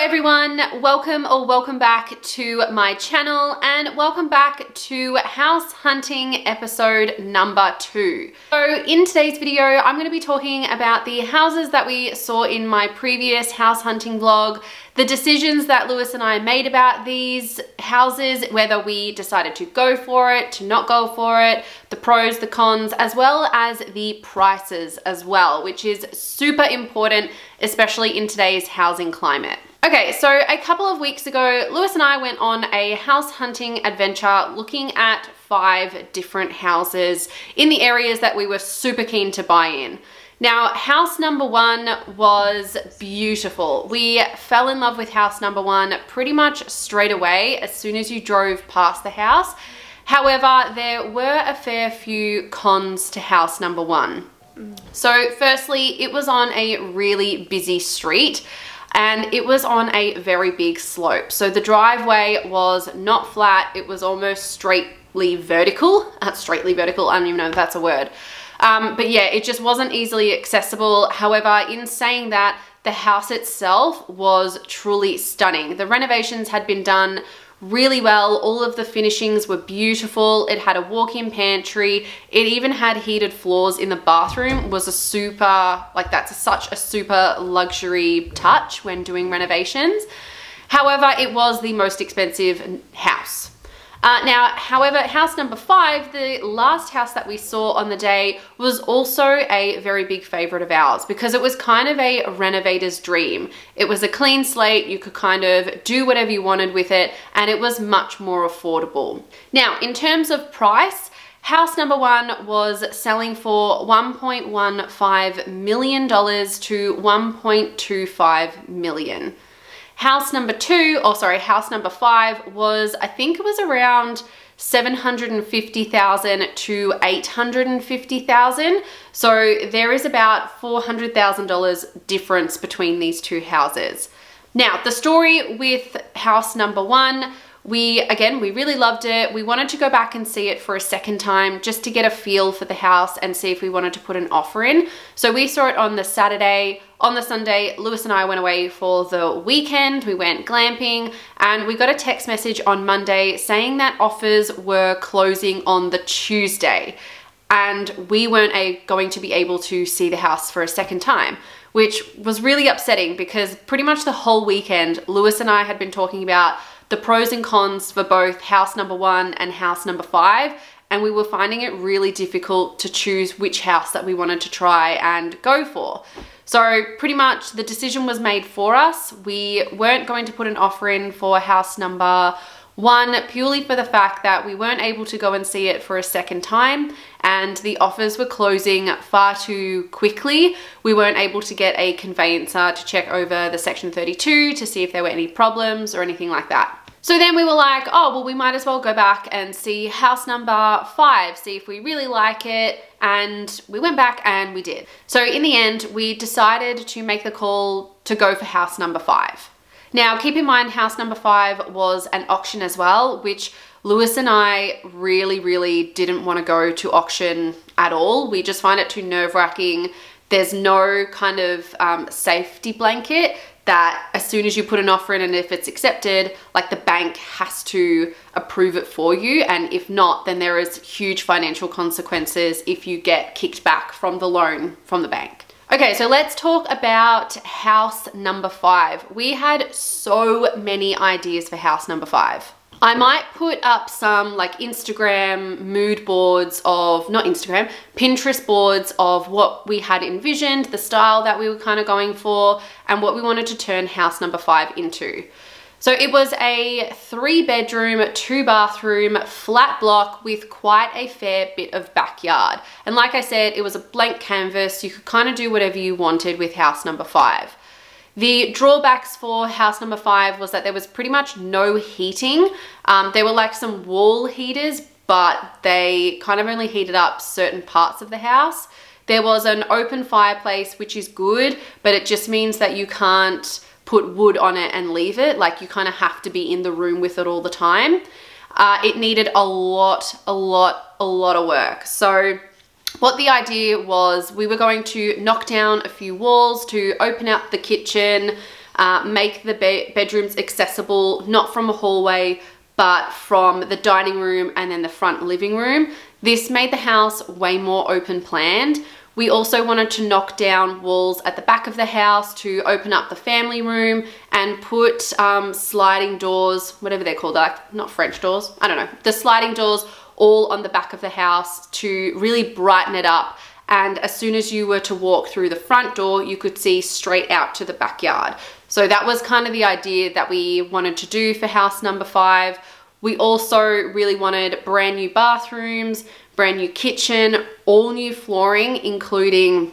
everyone, welcome back to my channel and welcome back to house hunting episode number 2. So in today's video, I'm going to be talking about the houses that we saw in my previous house hunting vlog, the decisions that Lewis and I made about these houses, whether we decided to go for it, to not go for it, the pros, the cons, as well as the prices as well, which is super important, especially in today's housing climate. Okay, so a couple of weeks ago, Lewis and I went on a house hunting adventure looking at 5 different houses in the areas that we were super keen to buy in. Now, house number 1 was beautiful. We fell in love with house number 1 pretty much straight away as soon as you drove past the house. However, there were a fair few cons to house number 1. So firstly, it was on a really busy street and it was on a very big slope. So the driveway was not flat, it was almost straightly vertical. I don't even know if that's a word. But yeah, it just wasn't easily accessible. However, in saying that, the house itself was truly stunning. The renovations had been done really well. All of the finishings were beautiful. It had a walk-in pantry. It even had heated floors in the bathroom. Was a super, that's such a super luxury touch when doing renovations. However, it was the most expensive house. However, house number 5, the last house that we saw on the day, was also a very big favorite of ours because it was kind of a renovator's dream. It was a clean slate, you could kind of do whatever you wanted with it, and it was much more affordable. Now, in terms of price, house number 1 was selling for $1.15 million to $1.25 million. House number 5 was, I think it was around $750,000 to $850,000. So there is about $400,000 difference between these two houses. Now, the story with house number 1, we really loved it. We wanted to go back and see it for a second time just to get a feel for the house and see if we wanted to put an offer in. So we saw it on the Saturday. On the Sunday, Lewis and I went away for the weekend. We went glamping and we got a text message on Monday saying that offers were closing on the Tuesday and we weren't going to be able to see the house for a second time, which was really upsetting because pretty much the whole weekend, Lewis and I had been talking about the pros and cons for both house number 1 and house number 5, and we were finding it really difficult to choose which house that we wanted to try and go for. So pretty much the decision was made for us. We weren't going to put an offer in for house number 1 purely for the fact that we weren't able to go and see it for a second time and the offers were closing far too quickly. We weren't able to get a conveyancer to check over the Section 32 to see if there were any problems or anything like that. So then we were like, oh, well, we might as well go back and see house number 5, see if we really like it. And we went back and we did. So in the end, we decided to make the call to go for house number 5. Now, keep in mind, house number 5 was an auction as well, which Lewis and I really didn't want to go to auction at all. We just find it too nerve-wracking. There's no kind of safety blanket that as soon as you put an offer in and if it's accepted, the bank has to approve it for you. And if not, then there is huge financial consequences if you get kicked back from the loan from the bank. Okay, so let's talk about house number 5. We had so many ideas for house number 5. I might put up some Instagram mood boards of, not Instagram, Pinterest boards of what we had envisioned, the style that we were kind of going for, and what we wanted to turn house number 5 into. So it was a 3-bedroom, 2-bathroom, flat block with quite a fair bit of backyard. And like I said, it was a blank canvas. You could kind of do whatever you wanted with house number 5. The drawbacks for house number 5 was that there was pretty much no heating. There were some wall heaters, but they kind of only heated up certain parts of the house. There was an open fireplace, which is good, but it just means that you can't put wood on it and leave it. You kind of have to be in the room with it all the time. It needed a lot of work. So what the idea was, we were going to knock down a few walls to open up the kitchen, make the bedrooms accessible, not from a hallway, but from the dining room and then the front living room. This made the house way more open planned. We also wanted to knock down walls at the back of the house to open up the family room and put sliding doors, whatever they're called, like not French doors, I don't know, the sliding doors all on the back of the house to really brighten it up. And as soon as you were to walk through the front door, you could see straight out to the backyard. So that was kind of the idea that we wanted to do for house number 5. We also really wanted brand new bathrooms, brand new kitchen, all new flooring, including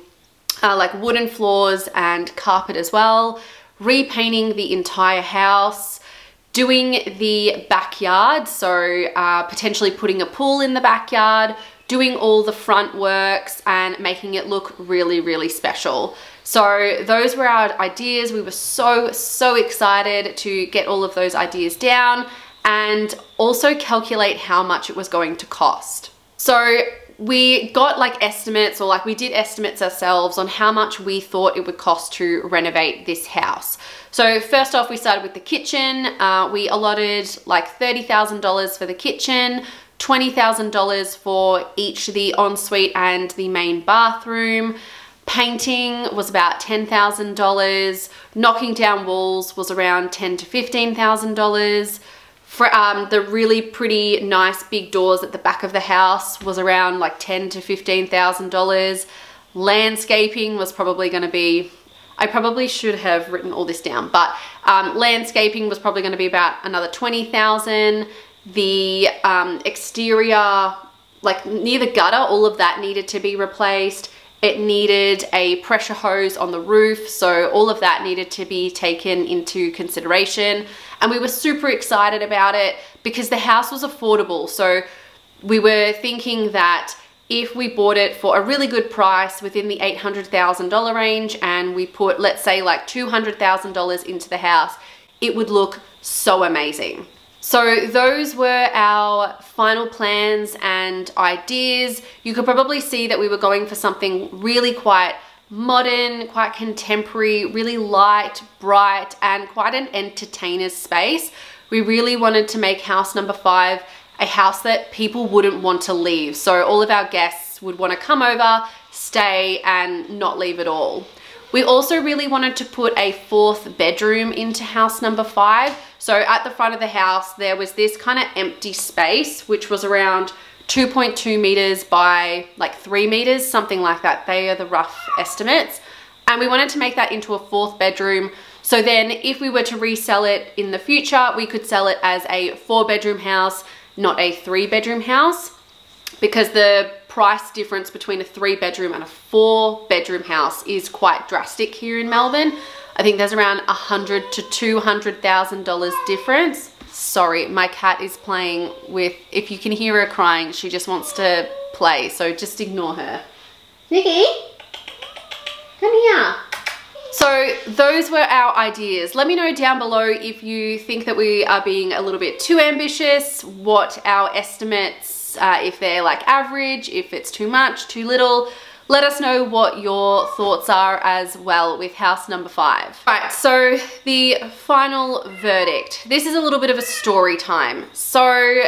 like wooden floors and carpet as well, repainting the entire house, doing the backyard, so potentially putting a pool in the backyard, doing all the front works and making it look really, really special. So those were our ideas. We were so excited to get all of those ideas down and also calculate how much it was going to cost. So we got like estimates, or like we did estimates ourselves on how much we thought it would cost to renovate this house. So first off, we started with the kitchen. We allotted like $30,000 for the kitchen, $20,000 for each of the ensuite and the main bathroom. Painting was about $10,000. Knocking down walls was around $10,000 to $15,000. For the really pretty nice big doors at the back of the house was around like $10,000 to $15,000. Landscaping was probably going to be, I probably should have written all this down, but landscaping was probably going to be about another $20,000. The exterior, like near the gutter, all of that needed to be replaced. It needed a pressure hose on the roof, so all of that needed to be taken into consideration. And we were super excited about it because the house was affordable. So we were thinking that if we bought it for a really good price within the $800,000 range and we put, let's say, like $200,000 into the house, it would look so amazing. So those were our final plans and ideas. You could probably see that we were going for something really quite modern, quite contemporary, really light, bright, and quite an entertainer's space. We really wanted to make house number 5 a house that people wouldn't want to leave. So all of our guests would want to come over, stay, and not leave at all. We also really wanted to put a 4th bedroom into house number 5. So at the front of the house, there was this kind of empty space, which was around 2.2 meters by like 3 meters, something like that. They are the rough estimates. And we wanted to make that into a 4th bedroom. So then if we were to resell it in the future, we could sell it as a 4-bedroom house, not a 3-bedroom house, because the price difference between a 3-bedroom and a 4-bedroom house is quite drastic here in Melbourne. I think there's around $100,000 to $200,000 difference. Sorry, my cat is playing with, if you can hear her crying, she just wants to play, so just ignore her. Nikki, come here. So those were our ideas. Let me know down below if you think that we are being a little bit too ambitious, what our estimates, if they're like average, if it's too much, too little. Let us know what your thoughts are as well with house number 5. Right, so the final verdict. This is a little bit of a story time. So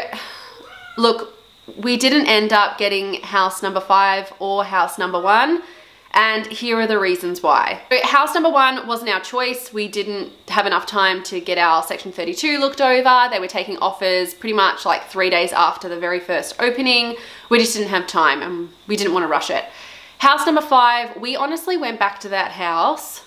look, we didn't end up getting house number 5 or house number 1. And here are the reasons why. So house number 1 wasn't our choice. We didn't have enough time to get our section 32 looked over. They were taking offers pretty much like 3 days after the very first opening. We just didn't have time and we didn't want to rush it. House number 5, we honestly went back to that house,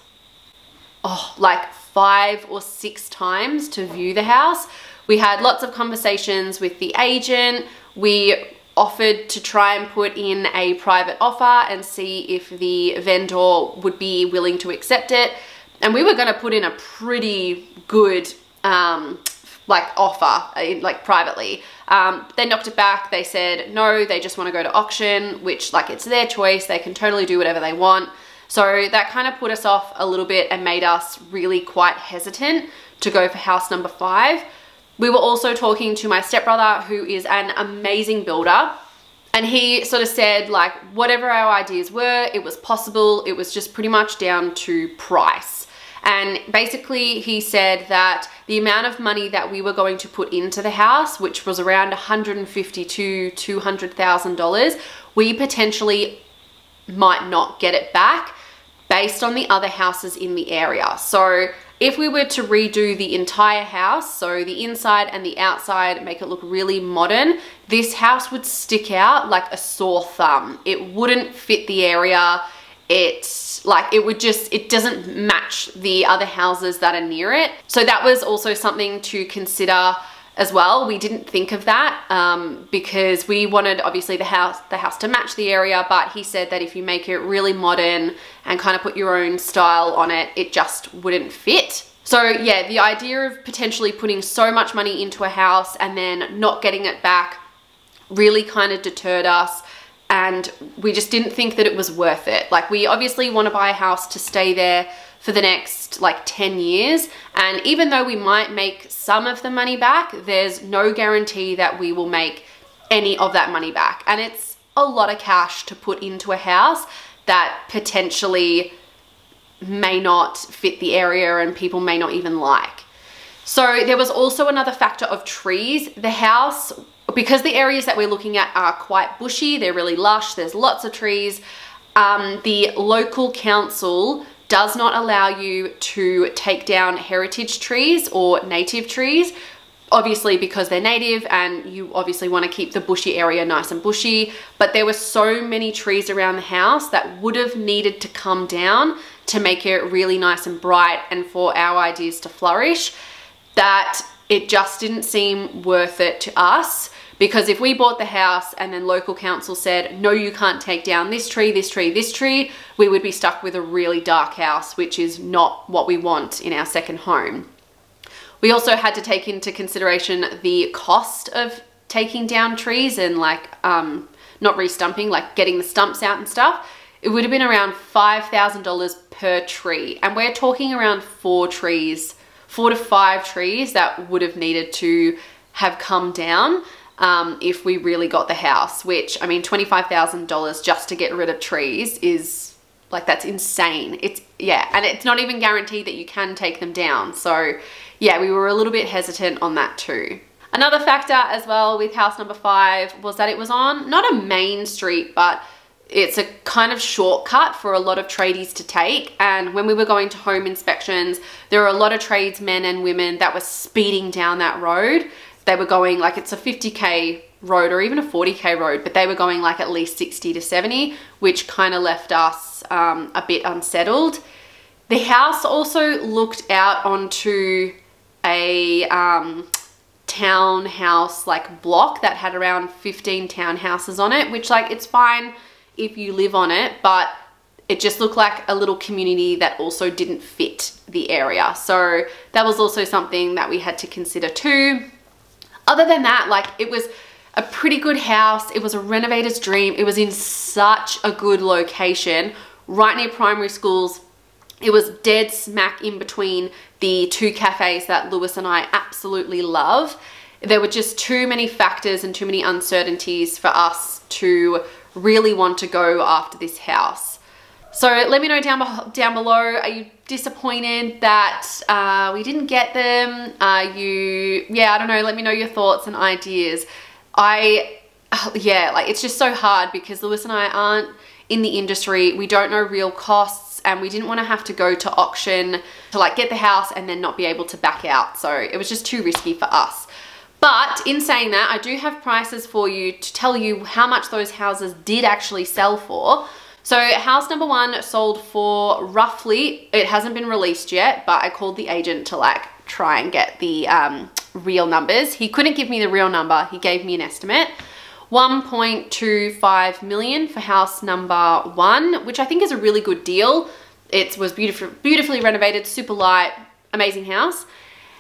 like 5 or 6 times to view the house. We had lots of conversations with the agent. We offered to try and put in a private offer and see if the vendor would be willing to accept it. And we were going to put in a pretty good like offer, like privately. They knocked it back. They said no, they just want to go to auction, which like it's their choice. They can totally do whatever they want. So that kind of put us off a little bit and made us really quite hesitant to go for house number 5. We were also talking to my stepbrother, who is an amazing builder. And he sort of said like whatever our ideas were, it was possible. It was just pretty much down to price. And basically he said that the amount of money that we were going to put into the house, which was around $150,000 to $200,000, we potentially might not get it back based on the other houses in the area. So if we were to redo the entire house, so the inside and the outside, make it look really modern, this house would stick out like a sore thumb. It wouldn't fit the area. It doesn't match the other houses that are near it. So that was also something to consider as well. We didn't think of that because we wanted obviously the house to match the area, but he said that if you make it really modern and kind of put your own style on it, it just wouldn't fit. So yeah, the idea of potentially putting so much money into a house and then not getting it back really kind of deterred us, and we just didn't think that it was worth it. Like, we obviously want to buy a house to stay there for the next like 10 years. And even though we might make some of the money back, there's no guarantee that we will make any of that money back. And it's a lot of cash to put into a house that potentially may not fit the area and people may not even like. So there was also another factor of trees. The house, because the areas that we're looking at are quite bushy, they're really lush, there's lots of trees, the local council does not allow you to take down heritage trees or native trees, obviously because they're native and you obviously want to keep the bushy area nice and bushy. But there were so many trees around the house that would have needed to come down to make it really nice and bright and for our ideas to flourish, that it just didn't seem worth it to us. Because if we bought the house and then local council said, no, you can't take down this tree, this tree, this tree, we would be stuck with a really dark house, which is not what we want in our second home. We also had to take into consideration the cost of taking down trees and like, not re-stumping, like getting the stumps out and stuff. It would have been around $5,000 per tree. And we're talking around 4 to 5 trees that would have needed to have come down if we really got the house, which, I mean, $25,000 just to get rid of trees is like, that's insane. Yeah, and it's not even guaranteed that you can take them down. So yeah, we were a little bit hesitant on that too. Another factor as well with house number 5 was that it was on not a main street, but it's a kind of shortcut for a lot of tradies to take. And when we were going to home inspections, there were a lot of tradesmen and women that were speeding down that road. They were going like, it's a 50k road or even a 40k road, but they were going like at least 60 to 70, which kind of left us a bit unsettled. The house also looked out onto a townhouse like block that had around 15 townhouses on it, which, like, it's fine if you live on it, but it just looked like a little community that also didn't fit the area. So that was also something that we had to consider too. Other than that, like, it was a pretty good house. It was a renovator's dream. It was in such a good location, right near primary schools. It was dead smack in between the 2 cafes that Lewis and I absolutely love. There were just too many factors and too many uncertainties for us to really want to go after this house. So let me know down below, are you disappointed that we didn't get them? Yeah, I don't know, let me know your thoughts and ideas. Yeah, like, it's just so hard because Lewis and I aren't in the industry. We don't know real costs, and we didn't want to have to go to auction to like get the house and then not be able to back out. So it was just too risky for us. But in saying that, I do have prices for you to tell you how much those houses did actually sell for. So house number 1 sold for roughly, it hasn't been released yet, but I called the agent to like try and get the real numbers. He couldn't give me the real number. He gave me an estimate. 1.25 million for house number 1, which I think is a really good deal. It was beautifully renovated, super light, amazing house.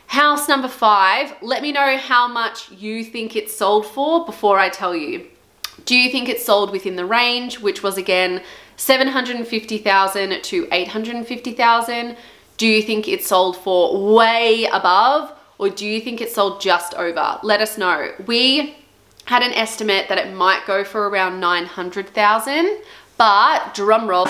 House number 5, let me know how much you think it sold for before I tell you. Do you think it sold within the range, which was again $750,000 to $850,000? Do you think it sold for way above, or do you think it sold just over? Let us know. We had an estimate that it might go for around $900,000, but drum roll,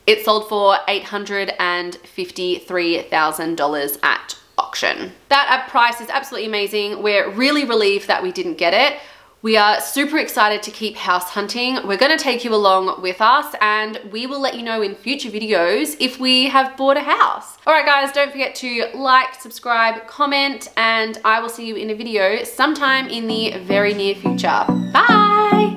It sold for $853,000 at auction. That price is absolutely amazing. We're really relieved that we didn't get it. We are super excited to keep house hunting. We're gonna take you along with us and we will let you know in future videos if we have bought a house. All right guys, don't forget to like, subscribe, comment, and I will see you in a video sometime in the very near future. Bye.